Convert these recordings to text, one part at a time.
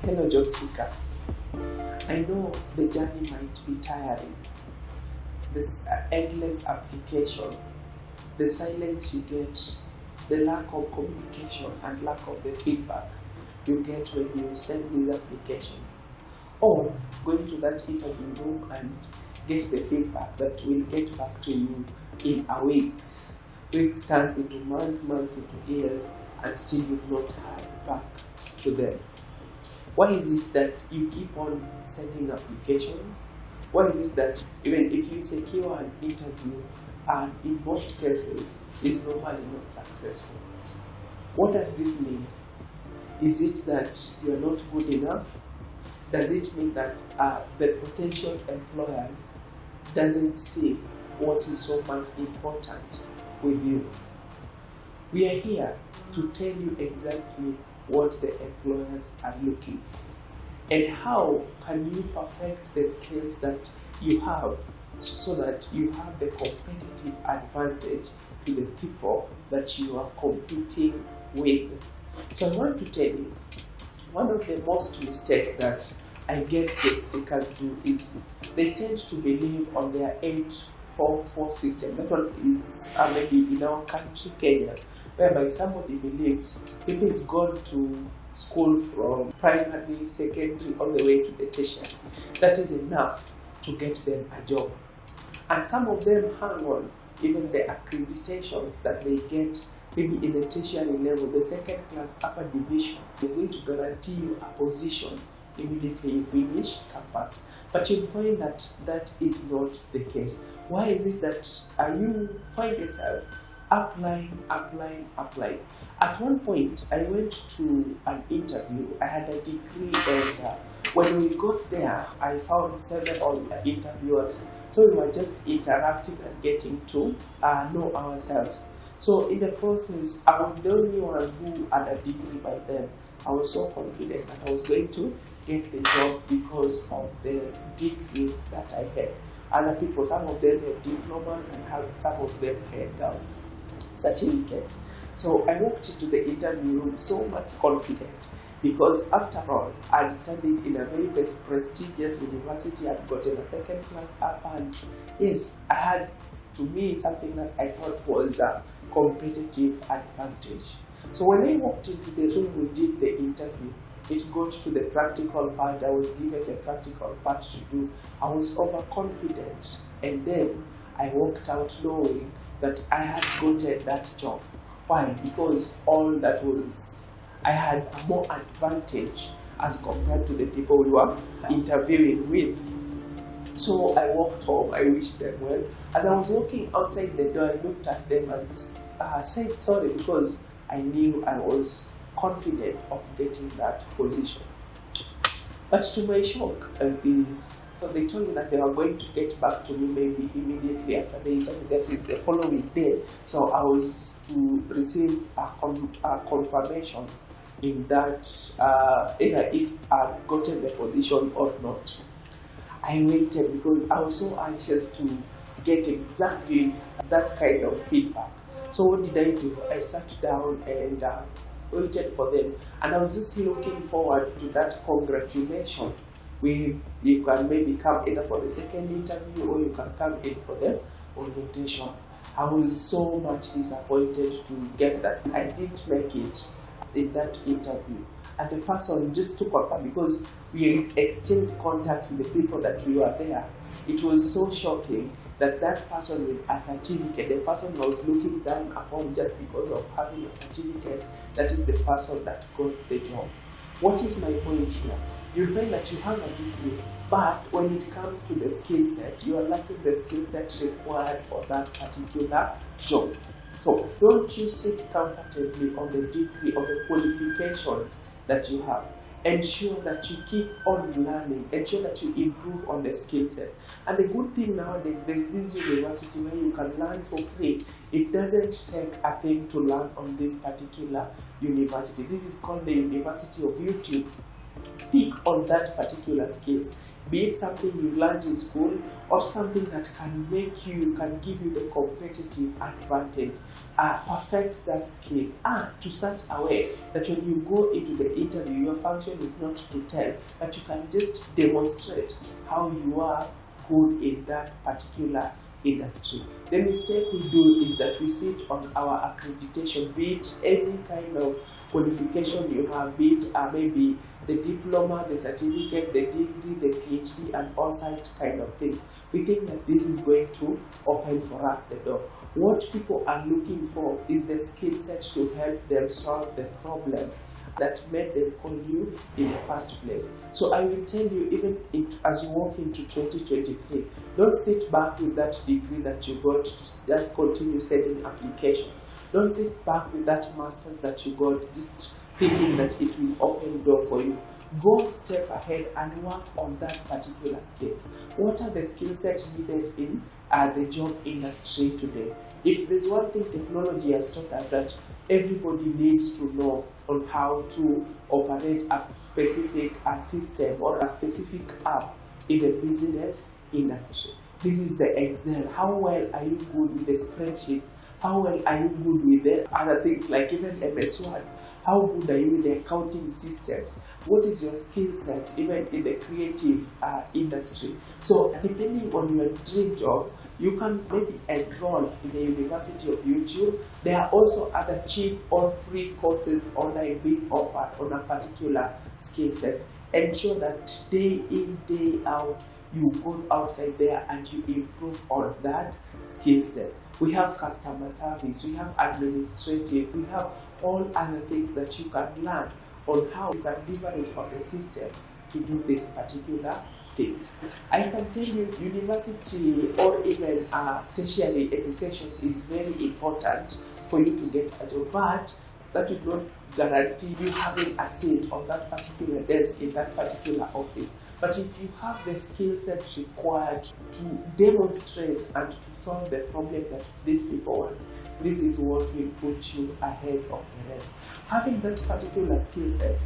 Hello, job seeker. I know the journey might be tiring. This endless application, the silence you get, the lack of communication and lack of the feedback you get when you send these applications, or going to that interview room and get the feedback that will get back to you in a weeks. Weeks turns into months, months into years, and still you've not heard back to them. Why is it that you keep on sending applications? Why is it that even if you secure an interview, and in most cases, is normally not successful? What does this mean? Is it that you are not good enough? Does it mean that the potential employers doesn't see what is so much important with you? We are here to tell you exactly what the employers are looking for and how can you perfect the skills that you have so that you have the competitive advantage to the people that you are competing with. So I want to tell you, one of the most mistakes that I get job seekers do is they tend to believe on their 8-4-4 system. That one is maybe in our country, Kenya, whereby somebody believes if he's gone to school from primary, secondary, all the way to the tertiary, that is enough to get them a job. And some of them hang on even the accreditations that they get maybe in the tertiary level, the second class upper division is going to guarantee you a position immediately you finish campus. But you'll find that that is not the case. Why is it that you find yourself applying? At one point, I went to an interview. I had a degree, and when we got there, I found several interviewers. So we were just interacting and getting to know ourselves. So in the process, I was the only one who had a degree by then. I was so confident that I was going to get the job because of the degree that I had. Other people, some of them had diplomas and some of them had certificates. So I walked into the interview room so much confident because after all, I'd studied in a very prestigious university. I'd gotten a second class up, and yes, I had, to me, something that I thought was a competitive advantage. So when I walked into the room, we did the interview. It got to the practical part. I was given the practical part to do. I was overconfident, and then I walked out knowing that I had gotten that job. Why? Because I had more advantage as compared to the people we were interviewing with. So I walked home, I wished them well. As I was walking outside the door, I looked at them and said sorry because I knew I was confident of getting that position. But to my shock, they told me that they were going to get back to me maybe immediately after the interview, that is the following day. So I was to receive a confirmation in that either if I've gotten the position or not. I waited because I was so anxious to get exactly that kind of feedback. So what did I do? I sat down and waited for them, and I was just looking forward to that congratulations. You can maybe come either for the second interview or you can come in for the orientation. I was so much disappointed to get that. I didn't make it in that interview. And the person, just to confirm, because we exchanged contacts with the people that we were there, it was so shocking that that person with a certificate, the person was looking down upon just because of having a certificate, that is the person that got the job. What is my point here? You'll find that you have a degree, but when it comes to the skill set, you are lacking the skill set required for that particular job. So don't you sit comfortably on the degree or the qualifications that you have. Ensure that you keep on learning. Ensure that you improve on the skill set. And the good thing nowadays, there's this university where you can learn for free. It doesn't take a thing to learn on this particular university. This is called the University of YouTube. Pick on that particular skills. be it something you learned in school or something that can give you the competitive advantage. Perfect that skill to such a way that when you go into the interview, your function is not to tell, but you can just demonstrate how you are good in that particular industry. The mistake we do is that we sit on our accreditation, be it any kind of qualification you have, be it maybe the diploma, the certificate, the degree, the PhD, and all such kind of things. We think that this is going to open for us the door. What people are looking for is the skill set to help them solve the problems that made them call you in the first place. So I will tell you, even as you walk into 2023, don't sit back with that degree that you got to just continue sending applications. Don't sit back with that master's that you got just thinking that it will open door for you. Go step ahead and work on that particular skill. What are the skill sets needed in the job industry today? If there's one thing technology has taught us, that everybody needs to know on how to operate a specific system or a specific app in the business industry. This is the Excel. How well are you good with the spreadsheets? How well are you good with the other things like even MS Word? How good are you with the accounting systems? What is your skill set even in the creative industry? So depending on your dream job, you can maybe enroll in the University of YouTube. There are also other cheap or free courses online being offered on a particular skill set. Ensure that day in, day out, you go outside there and you improve on that skill set. We have customer service, we have administrative, we have all other things that you can learn on how you can leverage on the system to do this particular things. I can tell you, university or even tertiary education is very important for you to get a job, but that will not guarantee you having a seat on that particular desk in that particular office. But if you have the skill set required to demonstrate and to solve the problem that these people want, this is what will put you ahead of the rest. Having that particular skill set,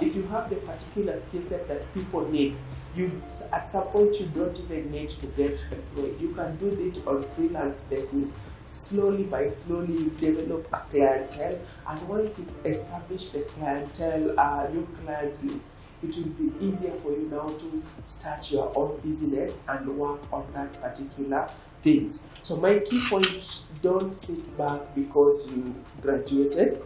if you have the particular skill set that people need, at some point you don't even need to get employed. You can do it on freelance basis. Slowly by slowly, you develop a clientele, and once you've established the clientele, your clients list, it will be easier for you now to start your own business and work on that particular things. So my key point: don't sit back because you graduated.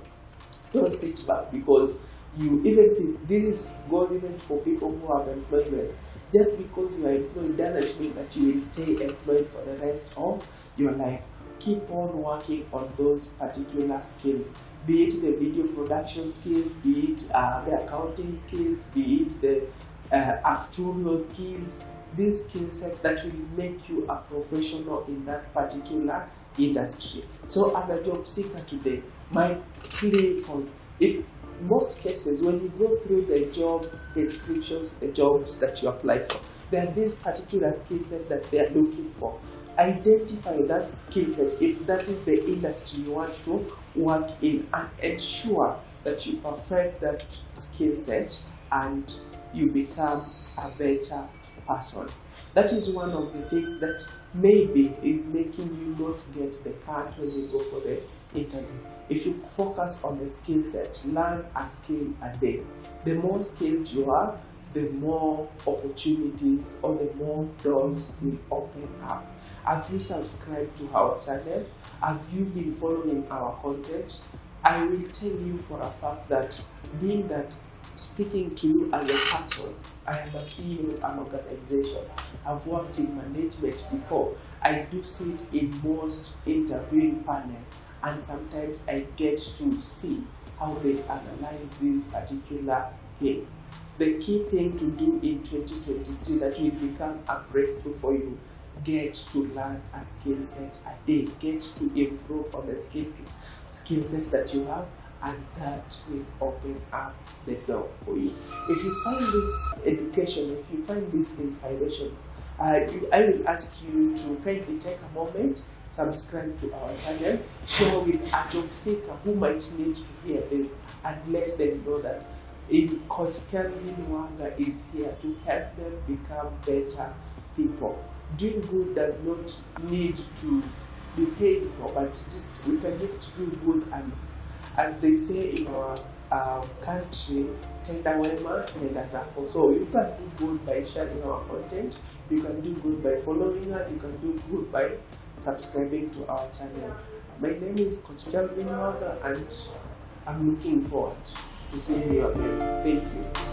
Don't sit back because you even feel this goes even for people who have employment. Just because you are employed doesn't mean that you will stay employed for the rest of your life. Keep on working on those particular skills, be it the video production skills, be it the accounting skills, be it the actuarial skills. These skill sets that will make you a professional in that particular industry. So as a job seeker today, my plea for, if most cases when you go through the job descriptions, the jobs that you apply for, there are these particular skill sets that they are looking for. Identify that skill set if that is the industry you want to work in, and ensure that you perfect that skill set and you become a better person. That is one of the things that maybe is making you not get the card when you go for the interview. If you focus on the skill set, learn a skill a day. The more skilled you are, the more opportunities or the more doors will open up. Have you subscribed to our channel? Have you been following our content? I will tell you for a fact that being that speaking to you as a person, I am a CEO of an organization. I've worked in management before. I do sit in most interviewing panel, and sometimes I get to see how they analyze this particular thing. The key thing to do in 2023 that will become a breakthrough for you: get to learn a skill set a day, get to improve on the skill set that you have, and that will open up the door for you. If you find this education, if you find this inspiration, I will ask you to kindly take a moment, subscribe to our channel, share with a job seeker who might need to hear this, and let them know that Coach Kelvin Waga is here to help them become better people. Doing good does not need to be paid for, but we can just do good, and as they say in our country, tenda wema nenda zako. So you can do good by sharing our content, you can do good by following us, you can do good by subscribing to our channel. My name is Coach Kelvin Waga, and I'm looking forward to seeing you again. Thank you.